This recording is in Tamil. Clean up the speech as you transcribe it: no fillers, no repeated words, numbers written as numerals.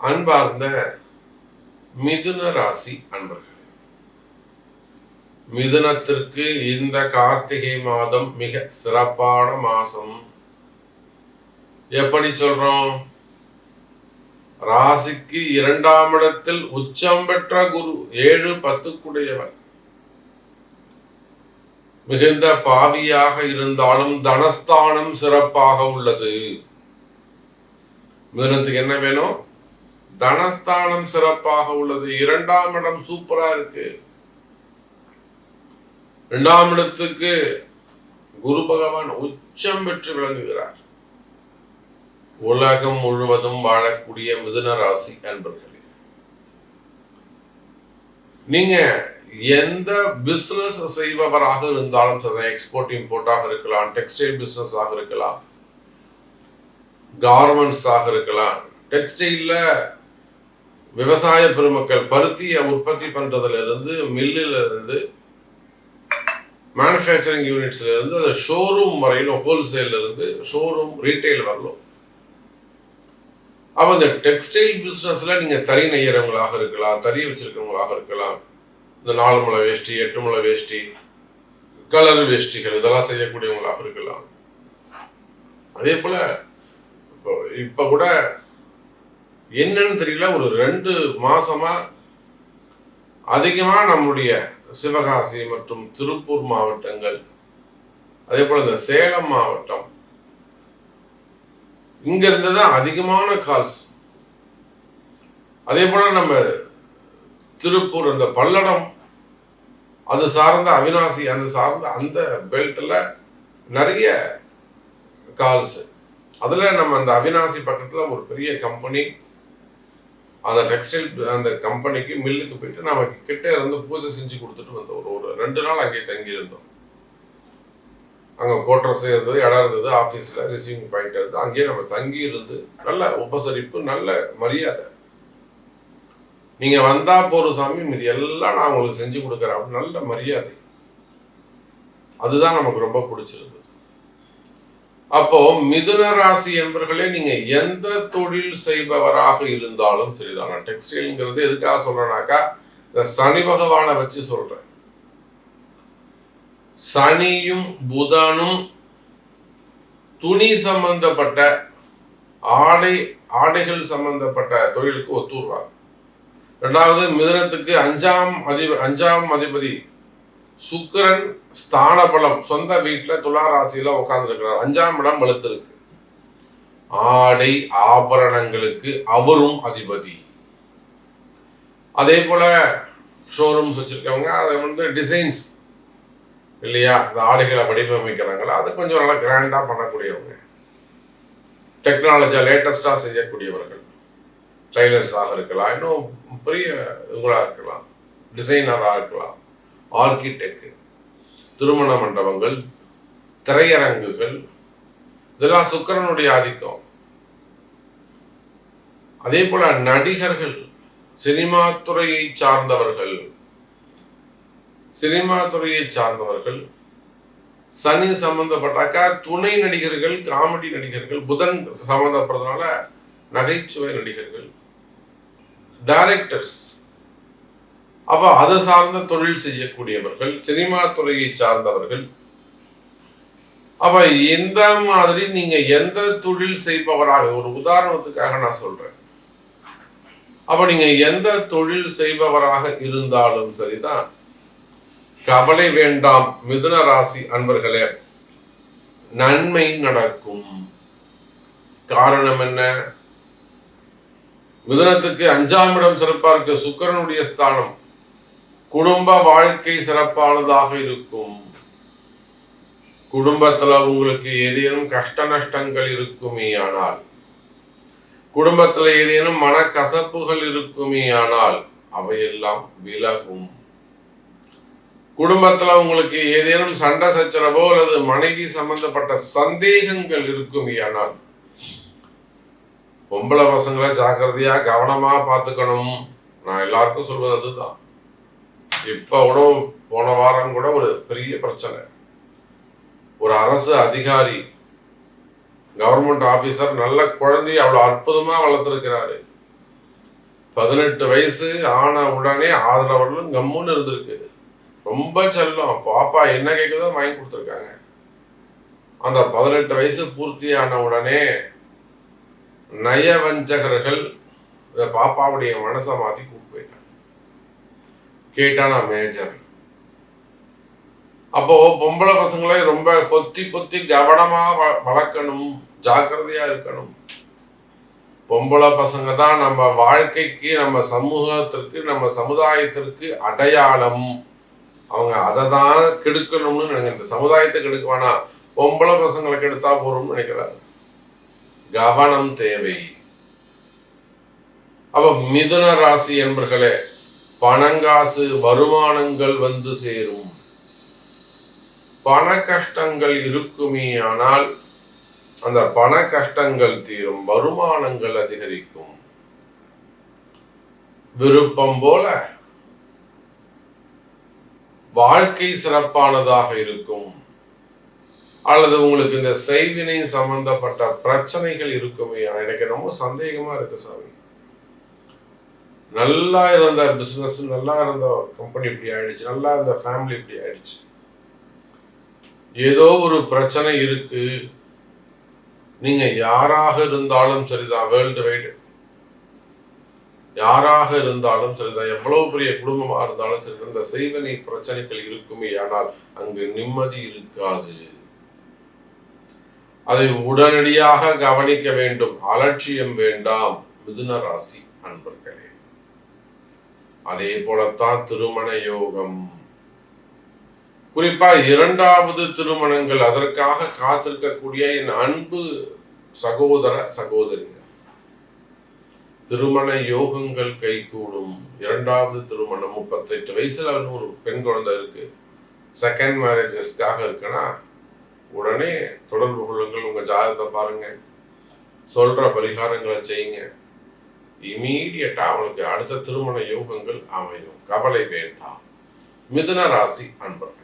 அன்பார்ந்த மிதுன ராசி அன்பர்களே, மிதுனத்திற்கு இந்த கார்த்திகை மாதம் மிக சிறப்பான மாசம். எப்படி சொல்றோம்? ராசிக்கு 2ஆம் இடத்தில் உச்சம் பெற்ற குரு 7-10 மிகுந்த பாவியாக இருந்தாலும் தனஸ்தானம் சிறப்பாக உள்ளது. மிதுனத்துக்கு என்ன வேணும்? தனஸ்தானம் சிறப்பாக உள்ளது. 2ஆம் இடம் சூப்பரா இருக்கு. 2ஆம் இடத்துக்கு குரு பகவான் உச்சம் பெற்று விளங்குகிறார். உலகம் முழுவதும் வாழக்கூடிய மிதுன ராசி அன்பர்களே, நீங்க எந்த பிசினஸ் செய்பவராக இருந்தாலும் சரி, எக்ஸ்போர்ட் இம்போர்ட்டாக இருக்கலாம், டெக்ஸ்டைல் பிசினஸ் ஆக இருக்கலாம், கார்மெண்ட்ஸ் ஆக இருக்கலாம். டெக்ஸ்டைல்ல விவசாய பெருமக்கள் பருத்தியை உற்பத்தி பண்றதுல இருந்து, மில்லுல இருந்து, மேனுஃபேக்சரிங் யூனிட்ஸ்ல இருந்து, அது ஷோரூம் வரையிலும், ஹோல்சேல்ல இருந்து ஷோரூம் ரீட்டைல் வரலும். அப்ப இந்த டெக்ஸ்டைல் பிசினஸ்ல நீங்க தறி நெய்யறவங்களாக இருக்கலாம், தறி வச்சிருக்கிறவங்களாக இருக்கலாம், இந்த 4 முழ வேஷ்டி, 8 முழ வேஷ்டி, கலர் வேஷ்டிகள் இதெல்லாம் செய்யக்கூடியவங்களாக இருக்கலாம். அதே போல இப்ப கூட என்னன்னு தெரியல, ஒரு 2 மாசமா அதிகமா நம்முடைய சிவகாசி மற்றும் திருப்பூர் மாவட்டங்கள், அதே போல இந்த சேலம் மாவட்டம், இங்க இருந்துதான் அதிகமான கால்ஸ். அதே போல நம்ம திருப்பூர், அந்த பல்லடம், அது சார்ந்த அவினாசி, அந்த சார்ந்த அந்த பெல்ட்ல நிறைய கால்ஸ். அதுல நம்ம அந்த அவினாசி பக்கத்துல ஒரு பெரிய கம்பெனி, அந்த டெக்ஸ்டைல் அந்த கம்பெனிக்கு மில்லுக்கு போயிட்டு நம்ம கிட்ட இருந்து பூஜை செஞ்சு கொடுத்துட்டு வந்தோம். ஒரு 2 நாள் அங்கே தங்கி இருந்தோம். அங்கே கோட்ரஸ் இருந்தது, இடம் இருந்தது, ஆஃபீஸில் ரிசீவிங் பாயிண்ட் இருந்தது. அங்கேயே நம்ம தங்கி இருந்து நல்ல உபசரிப்பு, நல்ல மரியாதை. நீங்கள் வந்தா போகிற சாமி, இது எல்லாம் நான் உங்களுக்கு செஞ்சு கொடுக்குறேன் அப்படின்னு நல்ல மரியாதை. அதுதான் நமக்கு ரொம்ப பிடிச்சிருந்தது. அப்போ மிதுன ராசி என்பவர்களே, நீங்க எந்த தொழில் செய்பவராக இருந்தாலும் சரிதான். நான் டெக்ஸ்டைல்ங்கிறது எதுக்காக சொல்றேன்னாக்கா, இந்த சனி பகவானை வச்சு சொல்றேன். சனியும் புதனும் துணி சம்பந்தப்பட்ட ஆடைகள் சம்பந்தப்பட்ட தொழிலுக்கு ஒத்துருவாங்க. 2வது மிதுனத்துக்கு 5ஆம் அதிபதி சுக்கிரன் ஸ்தான பலம், சொந்த வீட்டுல துலா ராசியில உட்கார்ந்து இருக்கிறார். 5ஆம் இடம் வலுத்திருக்கு. ஆடை ஆபரணங்களுக்கு அவரும் அதிபதி. அதே போல ஷோரூம்ஸ் வச்சிருக்கவங்க, அதை டிசைன்ஸ் இல்லையா, அந்த ஆடைகளை வடிவமைக்கிறாங்களா, அது கொஞ்சம் நல்லா கிராண்டா பண்ணக்கூடியவங்க, டெக்னாலஜியா லேட்டஸ்டா செய்யக்கூடியவர்கள், டைலர்ஸாக இருக்கலாம், இன்னும் பெரிய இவங்களா இருக்கலாம், டிசைனரா இருக்கலாம், ஆர்கிடெக்ட், திருமண மண்டபங்கள், திரையரங்குகள், இதெல்லாம் சுக்கிரனுடைய ஆதிக்கம். அதே போல நடிகர்கள், சினிமா துறையை சார்ந்தவர்கள், சனி சம்பந்தப்பட்டாக்கா துணை நடிகர்கள், காமெடி நடிகர்கள், புதன் சம்பந்தப்படுறதுனால நகைச்சுவை நடிகர்கள், டைரக்டர்ஸ், அப்ப அதை சார்ந்த தொழில் செய்யக்கூடியவர்கள், சினிமா துறையை சார்ந்தவர்கள். அப்ப இந்த மாதிரி நீங்க எந்த தொழில் செய்பவராக, ஒரு உதாரணத்துக்காக நான் சொல்றேன், அப்ப நீங்க எந்த தொழில் செய்பவராக இருந்தாலும் சரிதான், கவலை வேண்டாம் மிதுன ராசி அன்பர்களே, நன்மை நடக்கும். காரணம் என்ன? மிதுனத்துக்கு 5ஆம் இடம் சிறப்பா இருக்கு, சுக்கிரனுடைய ஸ்தானம். குடும்ப வாழ்க்கை சிறப்பானதாக இருக்கும். குடும்பத்துல உங்களுக்கு ஏதேனும் கஷ்ட நஷ்டங்கள் இருக்குமே ஆனால், குடும்பத்துல ஏதேனும் மனக்கசப்புகள் இருக்குமே ஆனால் அவையெல்லாம் விலகும். குடும்பத்துல உங்களுக்கு ஏதேனும் சண்டை சச்சரவோ அல்லது மனைவி சம்பந்தப்பட்ட சந்தேகங்கள் இருக்குமே ஆனால், பொம்பளை பசங்களை ஜாக்கிரதையா கவனமா பார்த்துக்கணும். நான் எல்லாருக்கும் சொல்வது அதுதான். இப்ப கூட போன வாரம் கூட ஒரு பெரிய பிரச்சனை. ஒரு அரசு அதிகாரி, கவர்மெண்ட் ஆபீசர், நல்ல குழந்தைய அவ்வளவு அற்புதமா வளர்த்திருக்கிறாரு. 18 வயசு ஆன உடனே ஆதரவர்களும் கம்முன்னு இருந்திருக்கு. ரொம்ப செல்லம், பாப்பா என்ன கேட்குதோ வாங்கி கொடுத்துருக்காங்க. அந்த 18 வயசு பூர்த்தியான உடனே நயவஞ்சகர்கள் பாப்பாவுடைய மனசை மாத்தி கூப்பிட்டு போயிட்டாங்க. கேட்டா நான் மேஜர். அப்போ பொம்பளை பசங்களே ரொம்ப பொத்தி பொத்தி கவனமா வளர்க்கணும், ஜாக்கிரதையா இருக்கணும். பொம்பளை பசங்க தான் நம்ம வாழ்க்கைக்கு, நம்ம சமூகத்திற்கு, நம்ம சமுதாயத்திற்கு அடையாளம். அவங்க அதை தான் கெடுக்கணும்னு நினைக்கிற. இந்த சமுதாயத்தை கெடுக்க வேணாம், பொம்பளை பசங்களை கெடுத்தா போறோம்னு நினைக்கிறாங்க. கவனம் தேவை. அப்ப மிதுன ராசி என்பர்களே, பணங்காசு வருமானங்கள் வந்து சேரும். பண கஷ்டங்கள் இருக்குமே, ஆனால் அந்த பண கஷ்டங்கள் தீரும், வருமானங்கள் அதிகரிக்கும். விருப்பம் போல வாழ்க்கை சிறப்பானதாக இருக்கும். அல்லது உங்களுக்கு இந்த செய்வினை சம்பந்தப்பட்ட பிரச்சனைகள் இருக்குமே, எனக்கு ரொம்ப சந்தேகமா இருக்கு சாமி. நல்லா இருந்த பிசினஸ், நல்லா இருந்த கம்பெனி இப்படி ஆயிடுச்சு, நல்லா இருந்த ஃபேமிலி இப்படி ஆயிடுச்சு. ஏதோ ஒரு பிரச்சனை இருக்கு. நீங்க யாராக இருந்தாலும் சரிதான், வேர்ல்டு வைடு யாராக இருந்தாலும் சரிதான், எவ்வளவு பெரிய குடும்பமா இருந்தாலும் சரிதான், இந்த செய்வினை பிரச்சனைகள் இருக்குமே, ஆனால் அங்கு நிம்மதி இருக்காது. அதை உடனடியாக கவனிக்க வேண்டும். அலட்சியம் வேண்டாம் மிதுன ராசி அன்பர்களே. அதே போலத்தான் திருமண யோகம், குறிப்பா 2வது திருமணங்கள், அதற்காக காத்திருக்கக்கூடிய என் அன்பு சகோதர சகோதரிகள், திருமண யோகங்கள் கைகூடும். 2வது திருமணம், 38 வயசுல ஒரு பெண் குழந்தை இருக்கு, செகண்ட் மேரேஜஸ்க்காக இருக்குன்னா உடனே தொடர்பு கொள்ளுங்கள். உங்க ஜாதகத்தை பாருங்க, சொல்ற பரிகாரங்களை செய்யுங்க. இமீடியட்டா அவனுக்கு அடுத்த திருமண யோகங்கள் அமையும். கவலை வேண்டாம் மிதுன ராசி அன்பர்.